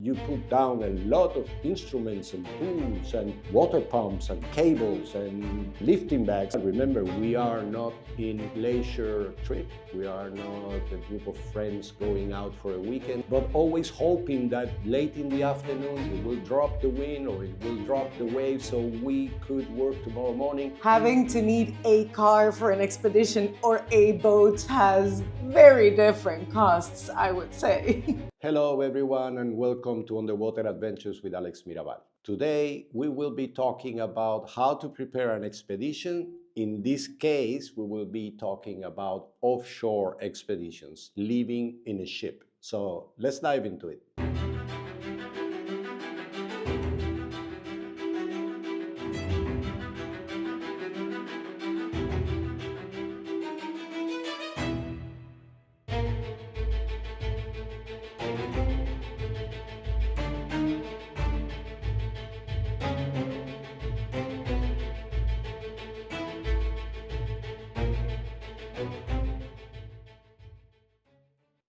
You put down a lot of instruments and tools and water pumps and cables and lifting bags. Remember, we are not in leisure trip. We are not a group of friends going out for a weekend, but always hoping that late in the afternoon it will drop the wind or it will drop the wave so we could work tomorrow morning. Having to need a car for an expedition or a boat has very different costs, I would say. Hello everyone and welcome to Underwater Adventures with Alex Mirabal. Today we will be talking about how to prepare an expedition. In this case, we will be talking about offshore expeditions, living in a ship. So let's dive into it.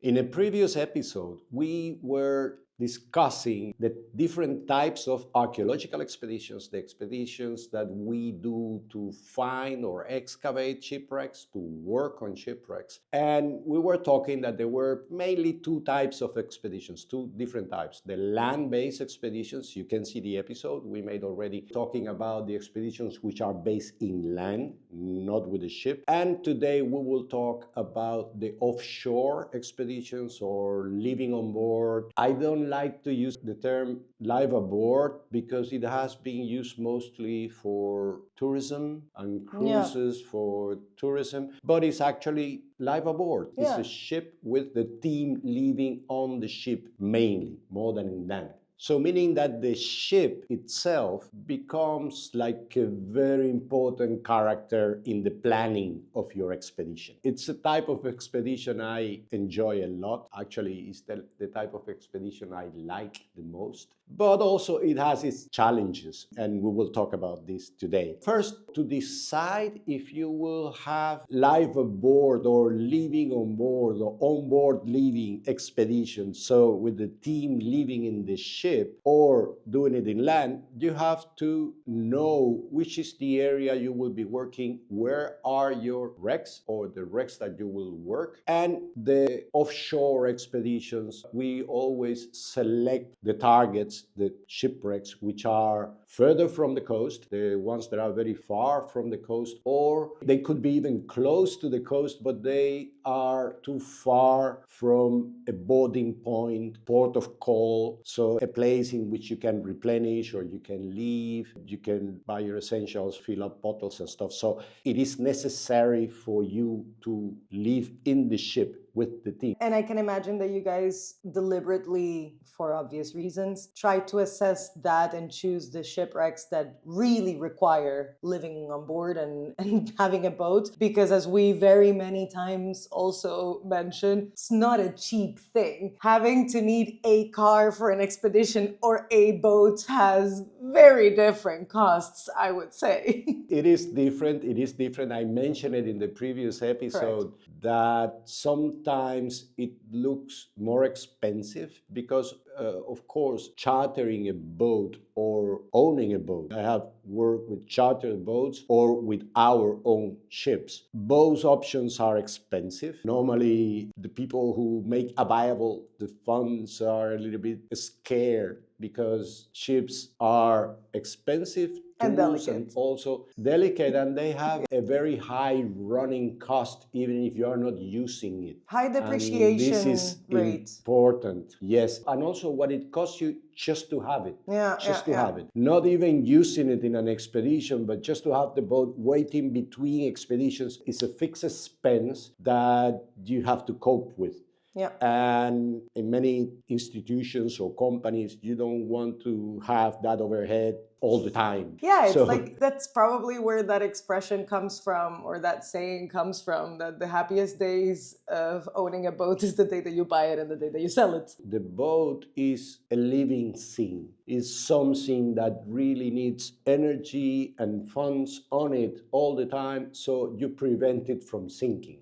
In a previous episode, we were discussing the different types of archaeological expeditions, the expeditions that we do to find or excavate shipwrecks, to work on shipwrecks. And we were talking that there were mainly two types of expeditions, two different types. The land-based expeditions, you can see the episode we made already talking about the expeditions which are based in land, not with a ship. And today we will talk about the offshore expeditions or living on board. I don't like to use the term live aboard because it has been used mostly for tourism and cruises for tourism, but it's actually live aboard. It's a ship with the team living on the ship mainly, more than in land. So meaning that the ship itself becomes like a very important character in the planning of your expedition. It's a type of expedition I enjoy a lot. Actually, it's the type of expedition I like the most. But also it has its challenges, and we will talk about this today. First, to decide if you will have live aboard or living on board or onboard living expedition, so with the team living in the ship or doing it in land, you have to know which is the area you will be working, where are your wrecks or the wrecks that you will work. And the offshore expeditions, we always select the targets, the shipwrecks, which are further from the coast, the ones that are very far from the coast, or they could be even close to the coast, but they are too far from a boarding point, port of call, so a place in which you can replenish or you can leave, you can buy your essentials, fill up bottles and stuff. So it is necessary for you to live in the ship with the team. And I can imagine that you guys deliberately, for obvious reasons, try to assess that and choose the shipwrecks that really require living on board and having a boat. Because as we very many times also mentioned, it's not a cheap thing. Having to need a car for an expedition or a boat has very different costs, I would say. It is different. It is different. I mentioned it in the previous episode. Correct. That sometimes it looks more expensive because, of course, chartering a boat or owning a boat. I have worked with chartered boats or with our own ships. Both options are expensive. Normally, the people who make available the funds are a little bit scared because ships are expensive and delicate. And also delicate, and they have a very high running cost even if you are not using it. High depreciation this is rate. Important, yes. And also what it costs you just to have it. Just to have it. Not even using it in an expedition, but just to have the boat waiting between expeditions is a fixed expense that you have to cope with. And in many institutions or companies, you don't want to have that overhead all the time. It's like that's probably where that expression comes from, or that saying comes from, that the happiest days of owning a boat is the day that you buy it and the day that you sell it. The boat is a living thing. It's something that really needs energy and funds on it all the time, so you prevent it from sinking.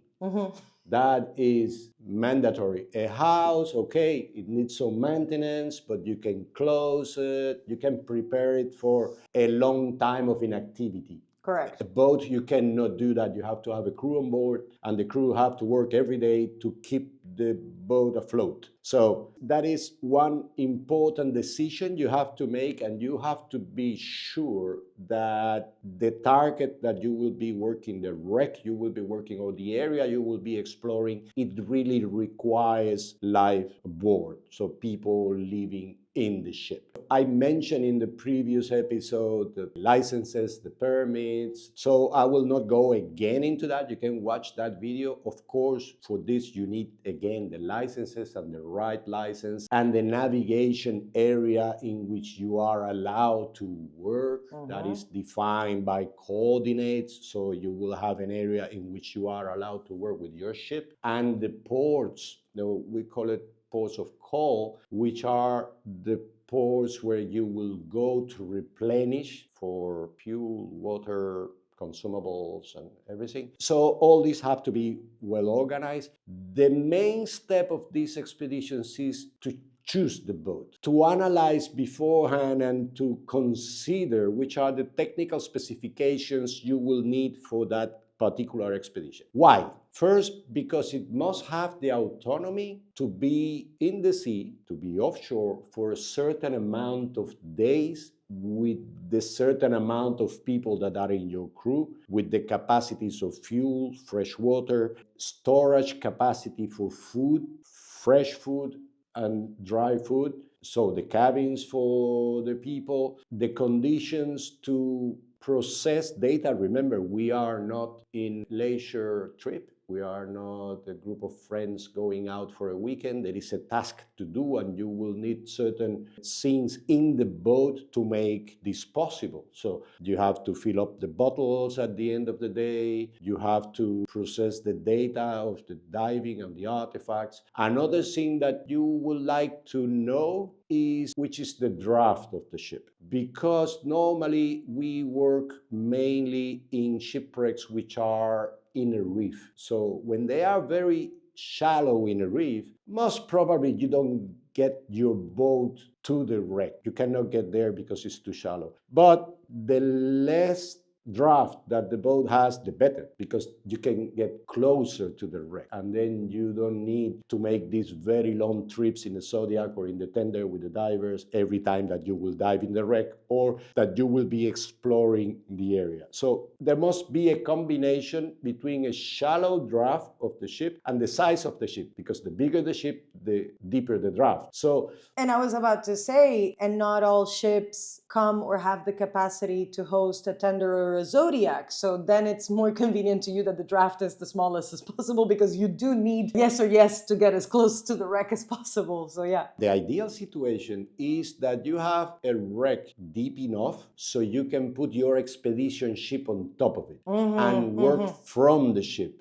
That is mandatory. A house, okay, it needs some maintenance, but you can close it, you can prepare it for a long time of inactivity. Correct. A boat, you cannot do that. You have to have a crew on board, and the crew have to work every day to keep the boat afloat. So that is one important decision you have to make, and you have to be sure that the target that you will be working, the wreck you will be working, or the area you will be exploring, it really requires life aboard. So people living in the ship. I mentioned in the previous episode the licenses, the permits, so I will not go again into that. You can watch that video. Of course, for this you need again the licenses and the right license and the navigation area in which you are allowed to work. That is defined by coordinates, so you will have an area in which you are allowed to work with your ship, and the ports, we call it ports of call, which are the ports where you will go to replenish for fuel, water, consumables, and everything. So all these have to be well organized. The main step of these expeditions is to choose the boat, to analyze beforehand and to consider which are the technical specifications you will need for that particular expedition. Why? First, because it must have the autonomy to be in the sea, to be offshore for a certain amount of days with the certain amount of people that are in your crew, with the capacities of fuel, fresh water, storage capacity for food, fresh food and dry food. So the cabins for the people, the conditions to process data. Remember, we are not in leisure trip. We are not a group of friends going out for a weekend. There is a task to do, and you will need certain scenes in the boat to make this possible. So you have to fill up the bottles at the end of the day. You have to process the data of the diving and the artifacts. Another thing that you would like to know is which is the draft of the ship, because normally we work mainly in shipwrecks which are in a reef. So when they are very shallow in a reef, most probably you don't get your boat to the wreck. You cannot get there because it's too shallow. But the less draft that the boat has, the better, because you can get closer to the wreck, and then you don't need to make these very long trips in the Zodiac or in the tender with the divers every time that you will dive in the wreck or that you will be exploring the area. So there must be a combination between a shallow draft of the ship and the size of the ship, because the bigger the ship, the deeper the draft. So, and I was about to say, and not all ships come or have the capacity to host a tender or a Zodiac. So then it's more convenient to you that the draft is the smallest as possible, because you do need yes or yes to get as close to the wreck as possible. So yeah. The ideal situation is that you have a wreck deep enough so you can put your expedition ship on top of it and work from the ship.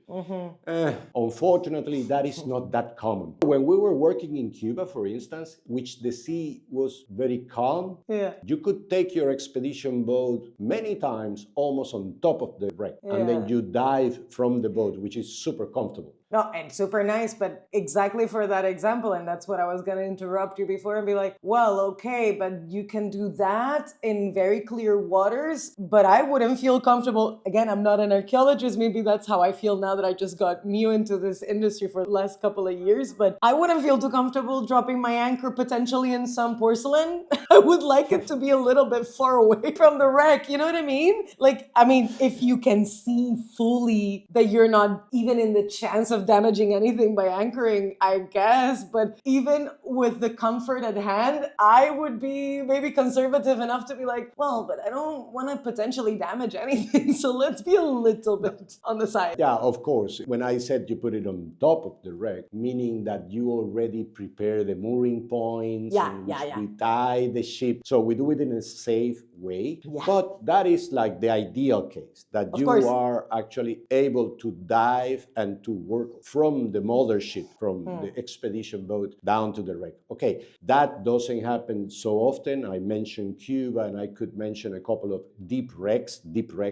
Unfortunately, that is not that common. When we were working in Cuba, for instance, which the sea was very calm, you could take your expedition boat many times almost on top of the wreck, and then you dive from the boat, which is super comfortable. No, and super nice, but exactly for that example, and that's what I was going to interrupt you before and be like, well, okay, but you can do that in very clear waters, but I wouldn't feel comfortable. Again, I'm not an archaeologist. Maybe that's how I feel now that I just got new into this industry for the last couple of years, but I wouldn't feel too comfortable dropping my anchor potentially in some porcelain. I would like it to be a little bit far away from the wreck. You know what I mean? Like, I mean, if you can see fully that you're not even in the chance of damaging anything by anchoring, I guess. But even with the comfort at hand, I would be maybe conservative enough to be like, well, but I don't want to potentially damage anything. So let's be a little bit on the side. Yeah, of course. When I said you put it on top of the wreck, meaning that you already prepare the mooring points, we tie the ship. So we do it in a safe way. But that is like the ideal case, that you are actually able to dive and to work from the mothership, from the expedition boat down to the wreck. Okay, that doesn't happen so often. I mentioned Cuba, and I could mention a couple of deep wrecks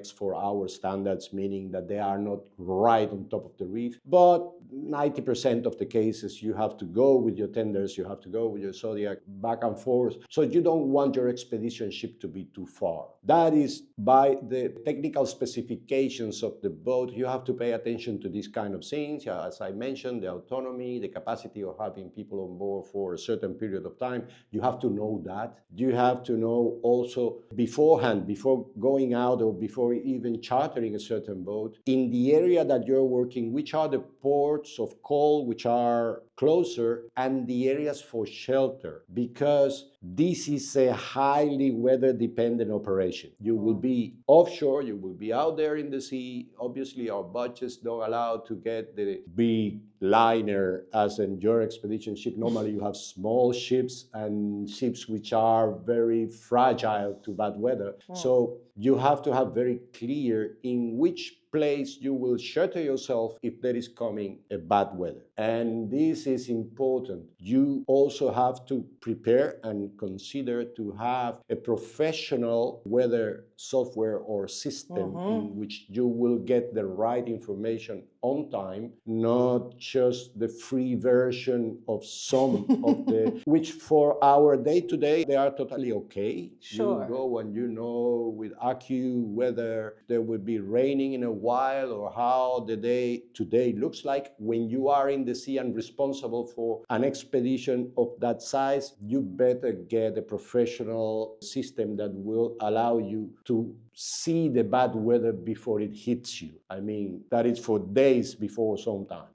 for our standards, meaning that they are not right on top of the reef. But 90% of the cases, you have to go with your tenders, you have to go with your Zodiac back and forth. So you don't want your expedition ship to be too far. That is by the technical specifications of the boat. You have to pay attention to these kind of things. As I mentioned, the autonomy, the capacity of having people on board for a certain period of time. You have to know that. You have to know also beforehand, before going out or before even chartering a certain boat, in the area that you're working, which are the ports of call which are closer and the areas for shelter, because this is a highly weather dependent operation. You will be offshore, you will be out there in the sea. Obviously our budgets don't allow to get the big liner as in your expedition ship. Normally you have small ships and ships which are very fragile to bad weather. So you have to have very clear in which place you will shelter yourself if there is coming a bad weather. And this is important. You also have to prepare and consider to have a professional weather software or system in which you will get the right information on time, not just the free version of some of the, which for our day-to-day, they are totally okay. Sure. You go and you know with Accu whether there will be raining in a while or how the day today looks like. When you are in the sea and responsible for an expedition of that size, you better get a professional system that will allow you to see the bad weather before it hits you. I mean, that is for days before sometime.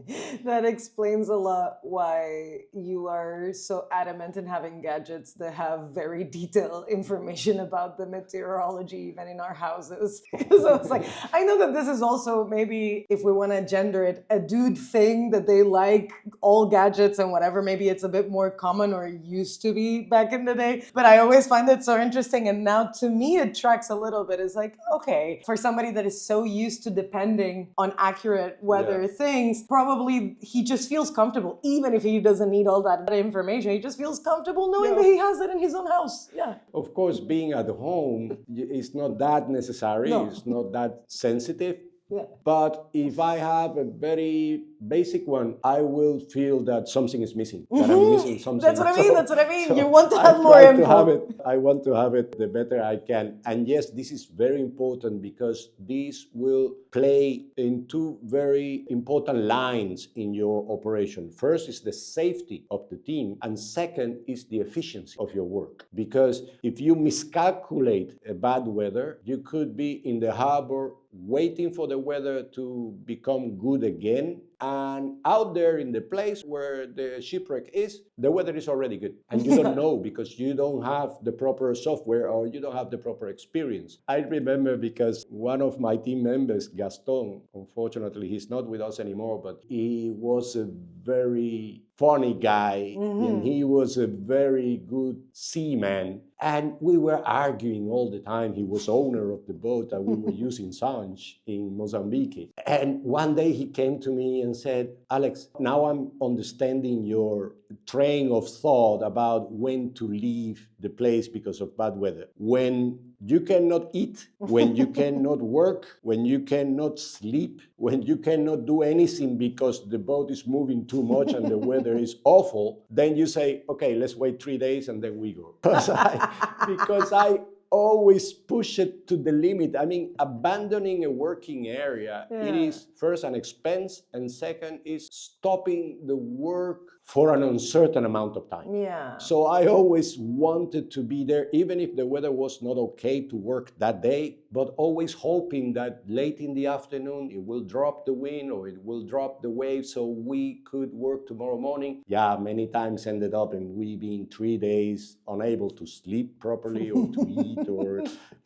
That explains a lot why you are so adamant in having gadgets that have very detailed information about the meteorology, even in our houses. Because I was like, I know that this is also maybe, if we want to gender it, a dude thing that they like all gadgets and whatever. Maybe it's a bit more common or used to be back in the day. But I always find it so interesting. And now to me, it tracks a little bit. It's like, okay, for somebody that is so used to depending on accurate weather things, probably he just feels comfortable, even if he doesn't need all that information. He just feels comfortable knowing that he has it in his own house. Yeah. Of course, being at home is not that necessary. No. It's not that sensitive. Yeah. But if I have a very basic one, I will feel that something is missing, that I'm missing something. That's what I mean. So- That's what I mean. so You want to I have more try info. to have it. I want to have it the better I can. And yes, this is very important because this will play in two very important lines in your operation. First is the safety of the team, and second is the efficiency of your work. Because if you miscalculate a bad weather, you could be in the harbor waiting for the weather to become good again, and out there in the place where the shipwreck is, the weather is already good and you don't know because you don't have the proper software or you don't have the proper experience. I remember because one of my team members, Gaston, unfortunately he's not with us anymore, but he was a very funny guy and he was a very good seaman, and we were arguing all the time. He was owner of the boat that we were using Sanj in Mozambique, and one day he came to me and said, Alex, now I'm understanding your train of thought about when to leave the place because of bad weather. When you cannot eat, when you cannot work, when you cannot sleep, when you cannot do anything because the boat is moving too much and the weather is awful, then you say, okay, let's wait 3 days and then we go. Because I always push it to the limit. I mean, abandoning a working area, it is first an expense, and second is stopping the work for an uncertain amount of time. Yeah. So I always wanted to be there, even if the weather was not okay to work that day, but always hoping that late in the afternoon it will drop the wind or it will drop the wave so we could work tomorrow morning. Yeah, many times ended up in we being 3 days unable to sleep properly or to eat or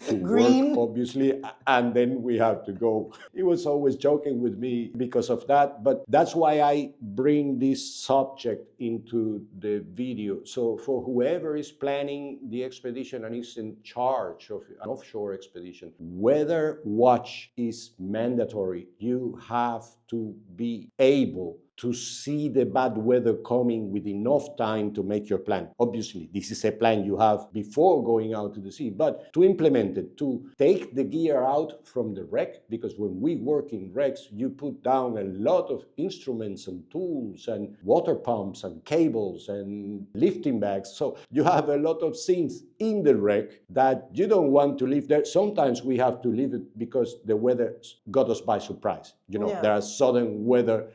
to work, obviously, and then we have to go. He was always joking with me because of that, but that's why I bring this subject into the video. So for whoever is planning the expedition and is in charge of an offshore expedition, weather watch is mandatory. You have to be able to see the bad weather coming with enough time to make your plan. Obviously, this is a plan you have before going out to the sea, but to implement it, to take the gear out from the wreck, because when we work in wrecks, you put down a lot of instruments and tools and water pumps and cables and lifting bags. So you have a lot of things in the wreck that you don't want to leave there. Sometimes we have to leave it because the weather got us by surprise. There are sudden weather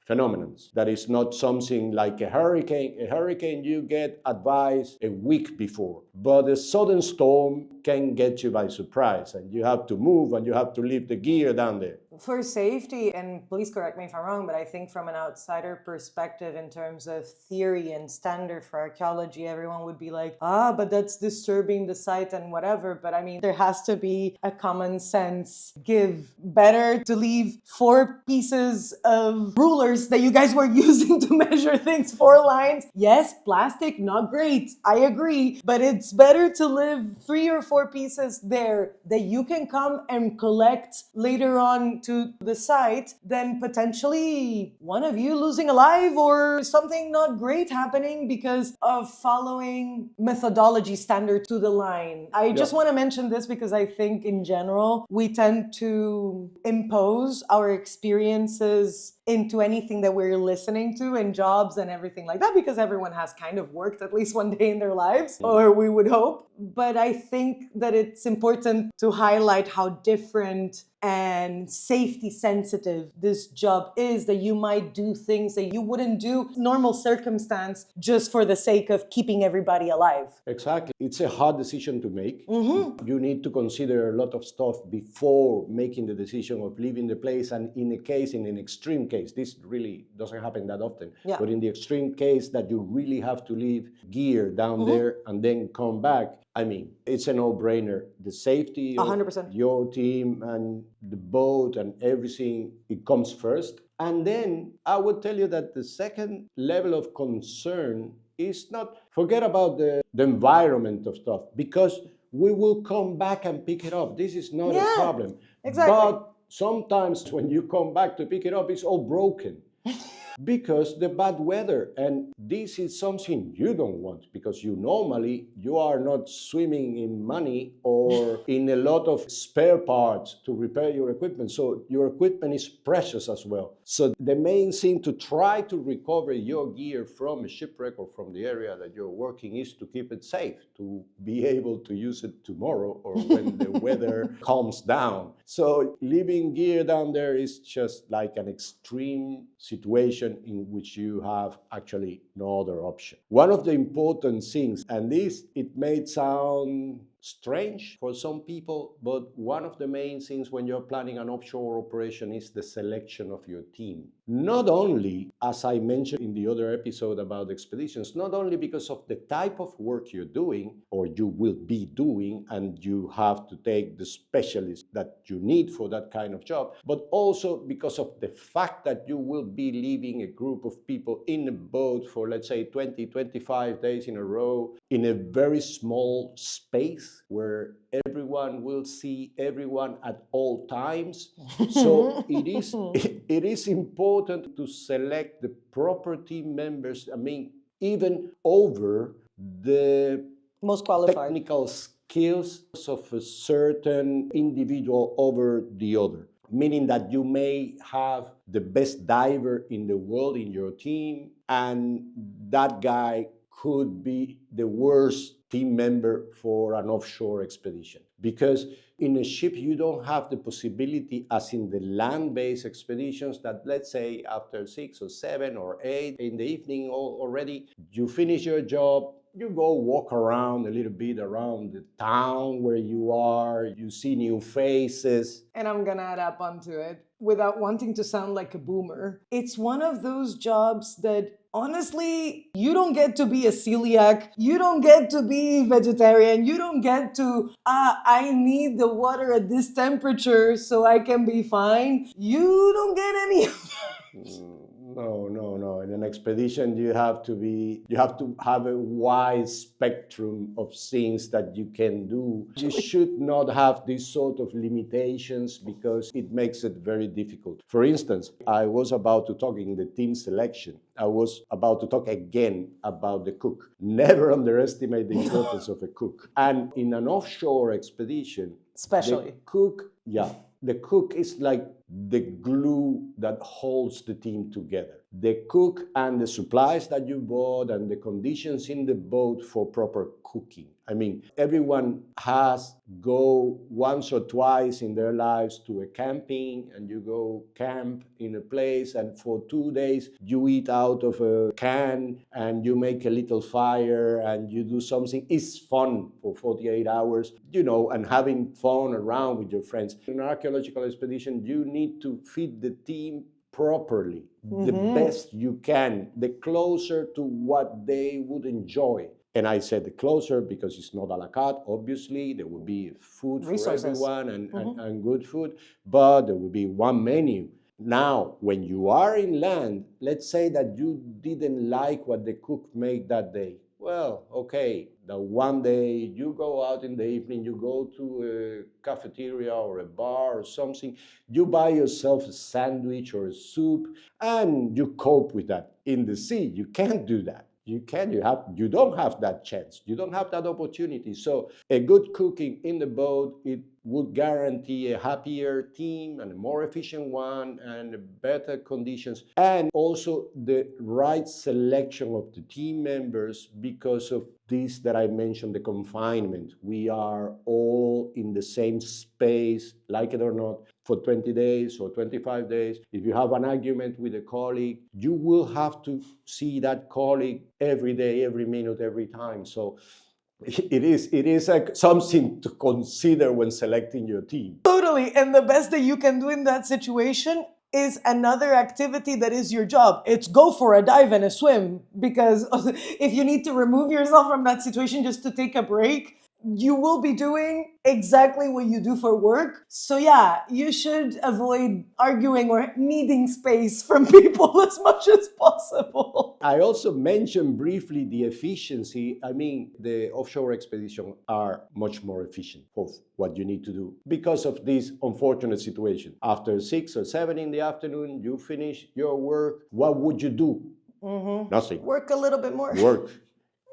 phenomena. That is not something like a hurricane. A hurricane you get advice a week before, but a sudden storm can get you by surprise, and you have to move and you have to leave the gear down there. For safety, and please correct me if I'm wrong, but I think from an outsider perspective, in terms of theory and standard for archaeology, everyone would be like, but that's disturbing the site and whatever. But I mean, there has to be a common sense give. Better to leave 4 pieces of rulers that you guys were using to measure things, 4 lines. Yes, plastic, not great. I agree. But it's better to leave 3 or 4 pieces there that you can come and collect later on to the site than potentially one of you losing alive or something not great happening because of following methodology standard to the line. I just want to mention this because I think in general we tend to impose our experiences into anything that we're listening to in jobs and everything like that, because everyone has kind of worked at least one day in their lives, or we would hope. But I think that it's important to highlight how different and safety sensitive this job is, that you might do things that you wouldn't do in normal circumstance just for the sake of keeping everybody alive. Exactly. It's a hard decision to make. Mm-hmm. You need to consider a lot of stuff before making the decision of leaving the place. And in an extreme case, this really doesn't happen that often, but in the extreme case that you really have to leave gear down there and then come back, I mean, it's a no-brainer. The safety of 100%. your team and the boat and everything, it comes first. And then I would tell you that the second level of concern is not, forget about the environment of stuff, because we will come back and pick it up. This is not a problem. Exactly. But sometimes when you come back to pick it up, it's all broken. Because the bad weather, and this is something you don't want, because you are not swimming in money or in a lot of spare parts to repair your equipment, so your equipment is precious as well. So the main thing to try to recover your gear from a shipwreck or from the area that you're working is to keep it safe, to be able to use it tomorrow or when the weather calms down. So leaving gear down there is just like an extreme situation in which you have actually no other option. One of the important things, and this, it may sound strange for some people, but one of the main things when you're planning an offshore operation is the selection of your team. Not only, as I mentioned in the other episode about expeditions, not only because of the type of work you're doing or you will be doing, and you have to take the specialists that you need for that kind of job, but also because of the fact that you will be leaving a group of people in a boat for, let's say, 20, 25 days in a row in a very small space where everyone will see everyone at all times. So it is important to select the proper team members, I mean, even over the most qualified technical skills of a certain individual over the other. Meaning that you may have the best diver in the world in your team, and that guy could be the worst team member for an offshore expedition. Because in a ship, you don't have the possibility, as in the land-based expeditions, that let's say after 6 or 7 or 8 in the evening already, you finish your job, you go walk around a little bit around the town where you are, you see new faces. And I'm gonna add up onto it without wanting to sound like a boomer. It's one of those jobs that honestly, you don't get to be a celiac, you don't get to be vegetarian, you don't get to, I need the water at this temperature so I can be fine. You don't get any of that. No. In an expedition, you have to have a wide spectrum of things that you can do. You should not have these sort of limitations because it makes it very difficult. For instance, I was about to talk in the team selection. I was about to talk again about the cook. Never underestimate the importance of a cook. And in an offshore expedition, Especially. the cook is like the glue that holds the team together. The cook and the supplies that you bought and the conditions in the boat for proper cooking. I mean, everyone has go once or twice in their lives to a camping, and you go camp in a place, and for 2 days you eat out of a can and you make a little fire and you do something. It's fun for 48 hours, and having fun around with your friends. In an archaeological expedition, you need to feed the team properly, the best you can, the closer to what they would enjoy. And I said the closer because it's not a la carte, obviously. There will be food Resources. for everyone and good food, but there will be one menu. Now, when you are in land, let's say that you didn't like what the cook made that day. Well, okay, the one day you go out in the evening, you go to a cafeteria or a bar or something, you buy yourself a sandwich or a soup, and you cope with that. In the sea, you can't do that. You don't have that chance. You don't have that opportunity. So a good cooking in the boat, it would guarantee a happier team and a more efficient one and better conditions. And also the right selection of the team members because of this that I mentioned, the confinement. We are all in the same space, like it or not, for 20 days or 25 days. If you have an argument with a colleague, you will have to see that colleague every day, every minute, every time. So it is like something to consider when selecting your team. Totally. And the best that you can do in that situation is another activity that is your job. It's go for a dive and a swim, because if you need to remove yourself from that situation just to take a break, you will be doing exactly what you do for work. So yeah, you should avoid arguing or needing space from people as much as possible. I also mentioned briefly the efficiency. I mean, the offshore expeditions are much more efficient of what you need to do because of this unfortunate situation. After 6 or 7 in the afternoon, you finish your work. What would you do? Nothing. Work a little bit more. Work.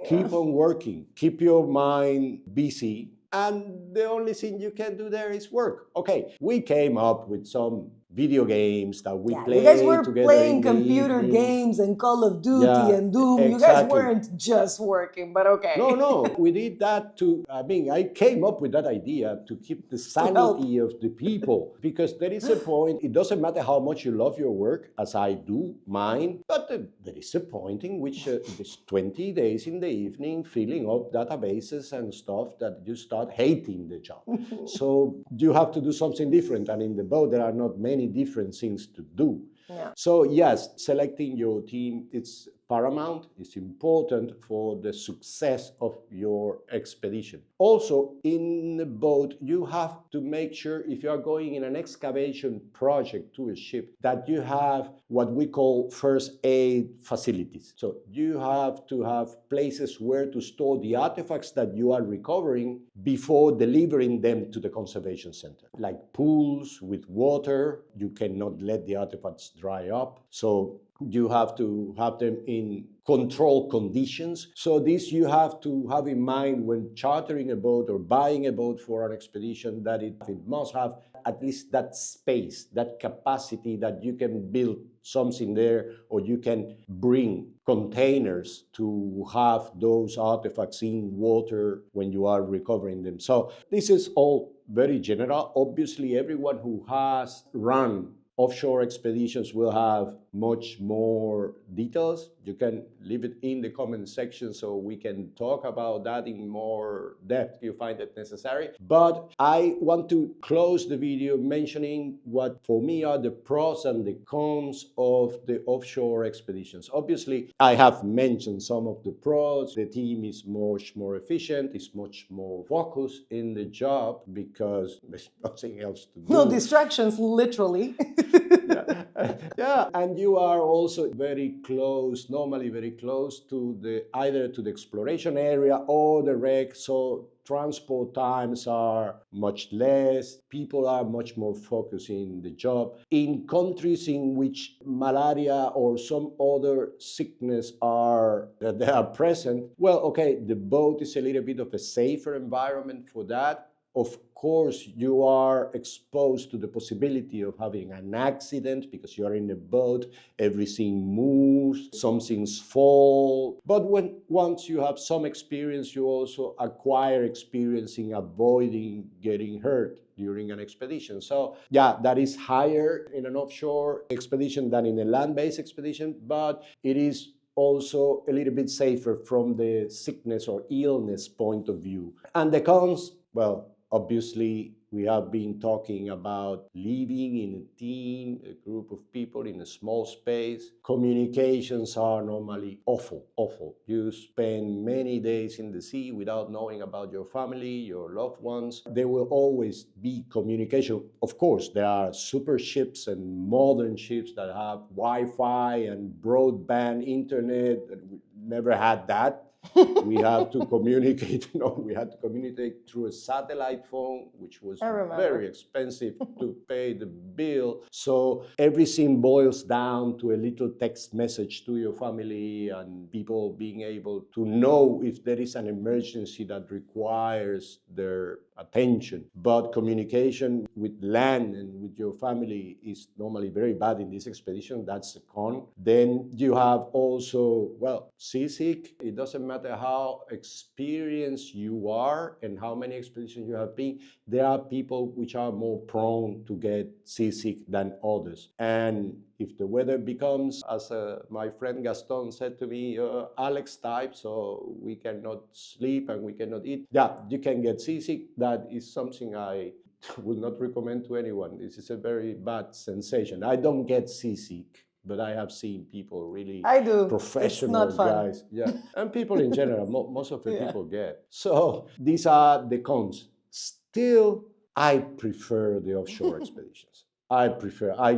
Keep on working. Keep your mind busy. And the only thing you can do there is work. Okay, we came up with some video games that we played you guys were together playing in the computer evenings. games and Call of Duty and Doom. Exactly. You guys weren't just working, but okay. No, we did that I came up with that idea to keep the sanity of the people, because there is a point, it doesn't matter how much you love your work, as I do mine, but there is a point in which it's 20 days in the evening filling up databases and stuff that you start hating the job. So you have to do something different, and in the boat there are not many different things to do. Yeah. So yes, selecting your team, it's paramount, it's important for the success of your expedition. Also, in the boat, you have to make sure, if you are going in an excavation project to a ship, that you have what we call first aid facilities. So you have to have places where to store the artifacts that you are recovering before delivering them to the conservation center. Like pools with water, you cannot let the artifacts dry up. So you have to have them in controlled conditions. So this you have to have in mind when chartering a boat or buying a boat for an expedition, that it must have at least that space, that capacity that you can build something there, or you can bring containers to have those artifacts in water when you are recovering them. So this is all very general. Obviously, everyone who has run offshore expeditions will have much more details. You can leave it in the comment section so we can talk about that in more depth if you find it necessary. But I want to close the video mentioning what for me are the pros and the cons of the offshore expeditions. Obviously, I have mentioned some of the pros. The team is much more efficient, is much more focused in the job because there's nothing else to do. No distractions, literally. Yeah, and you are also very close, normally very close to the either to the exploration area or the wreck. So transport times are much less. People are much more focused in the job. In countries in which malaria or some other sickness are that they are present, well, okay, the boat is a little bit of a safer environment for that. Of course, you are exposed to the possibility of having an accident because you are in a boat, everything moves, some things fall. But once you have some experience, you also acquire experience in avoiding getting hurt during an expedition. So yeah, that is higher in an offshore expedition than in a land-based expedition, but it is also a little bit safer from the sickness or illness point of view. And the cons, well, obviously, we have been talking about living in a team, a group of people in a small space. Communications are normally awful, awful. You spend many days in the sea without knowing about your family, your loved ones. There will always be communication. Of course, there are super ships and modern ships that have Wi-Fi and broadband internet. We never had that. We have to communicate. We had to communicate through a satellite phone, which was very expensive to pay the bill. So everything boils down to a little text message to your family and people being able to know if there is an emergency that requires their attention. But communication with land and with your family is normally very bad in this expedition. That's a con. Then you have also, well, seasick. It doesn't matter how experienced you are and how many expeditions you have been, there are people which are more prone to get seasick than others. And if the weather becomes, as my friend Gaston said to me, Alex type, so we cannot sleep and we cannot eat, yeah, you can get seasick. That is something I would not recommend to anyone. This is a very bad sensation. I don't get seasick, but I have seen people really professional guys. Yeah, and people in general, most of the people get. So these are the cons. Still, I prefer the offshore expeditions. I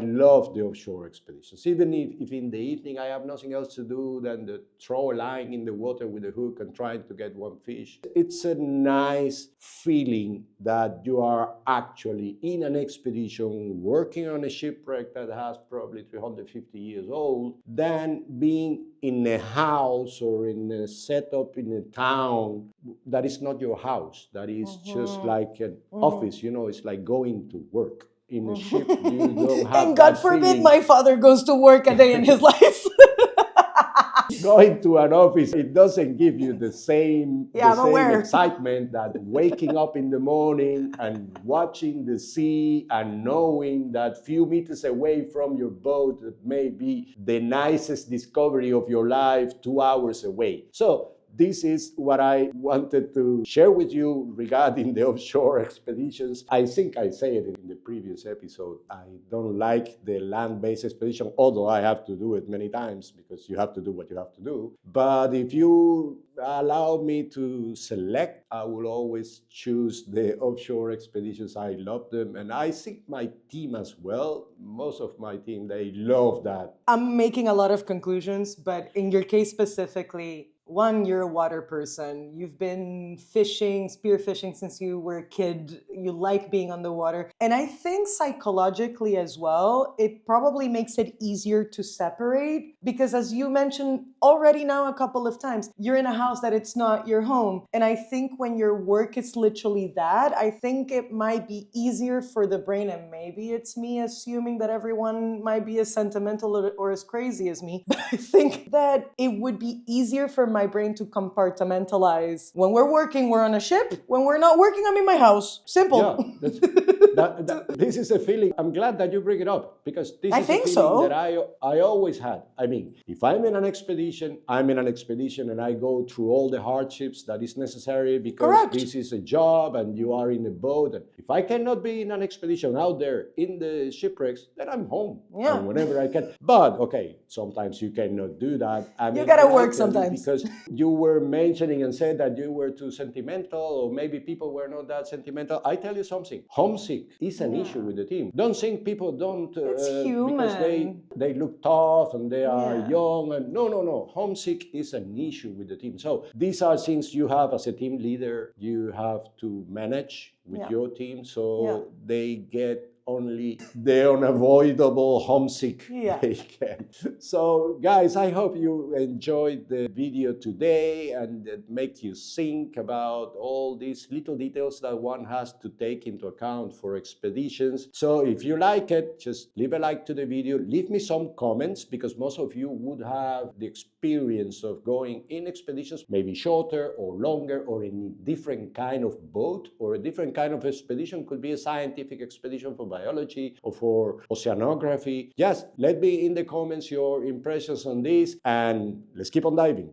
love the offshore expeditions. Even if in the evening I have nothing else to do than to throw a line in the water with a hook and trying to get one fish. It's a nice feeling that you are actually in an expedition working on a shipwreck that has probably 350 years old than being in a house or in a setup in a town that is not your house. That is just like an office, it's like going to work. In a ship, you don't have and God that forbid feeling. My father goes to work a day in his life. Going to an office, it doesn't give you the same aware. excitement that waking up in the morning and watching the sea and knowing that few meters away from your boat may be the nicest discovery of your life 2 hours away. So this is what I wanted to share with you regarding the offshore expeditions. I think I said it in the previous episode. I don't like the land-based expedition, although I have to do it many times because you have to do what you have to do. But if you allow me to select, I will always choose the offshore expeditions. I love them. And I think my team as well, most of my team, they love that. I'm making a lot of conclusions, but in your case specifically, one, you're a water person. You've been fishing, spearfishing since you were a kid. You like being on the water. And I think psychologically as well, it probably makes it easier to separate because as you mentioned already now a couple of times, you're in a house that it's not your home. And I think when your work is literally that, I think it might be easier for the brain. And maybe it's me assuming that everyone might be as sentimental or as crazy as me. But I think that it would be easier for my brain to compartmentalize. When we're working, we're on a ship. When we're not working, I'm in my house. Simple. Yeah, this is a feeling. I'm glad that you bring it up because this is a feeling that I always had. I mean, if I'm in an expedition, I'm in an expedition and I go through all the hardships that is necessary because this is a job and you are in a boat. And if I cannot be in an expedition out there in the shipwrecks, then I'm home. Yeah. And whenever I can. But okay, sometimes you cannot do that. I mean, you gotta work sometimes. Because you were mentioning and said that you were too sentimental or maybe people were not that sentimental. I tell you something, homesick homesick is an issue with the team. Don't think people don't It's because human. they look tough and they are Yeah. young, and no, homesick is an issue with the team. So these are things you have as a team leader, you have to manage with Yeah. your team, so Yeah. they get only the unavoidable homesick Yeah. they can. So guys, I hope you enjoyed the video today, and it makes you think about all these little details that one has to take into account for expeditions. So if you like it, just leave a like to the video, leave me some comments, because most of you would have the experience of going in expeditions, maybe shorter or longer, or in a different kind of boat, or a different kind of expedition. Could be a scientific expedition for biology or for oceanography. Just let me in the comments your impressions on this, and let's keep on diving.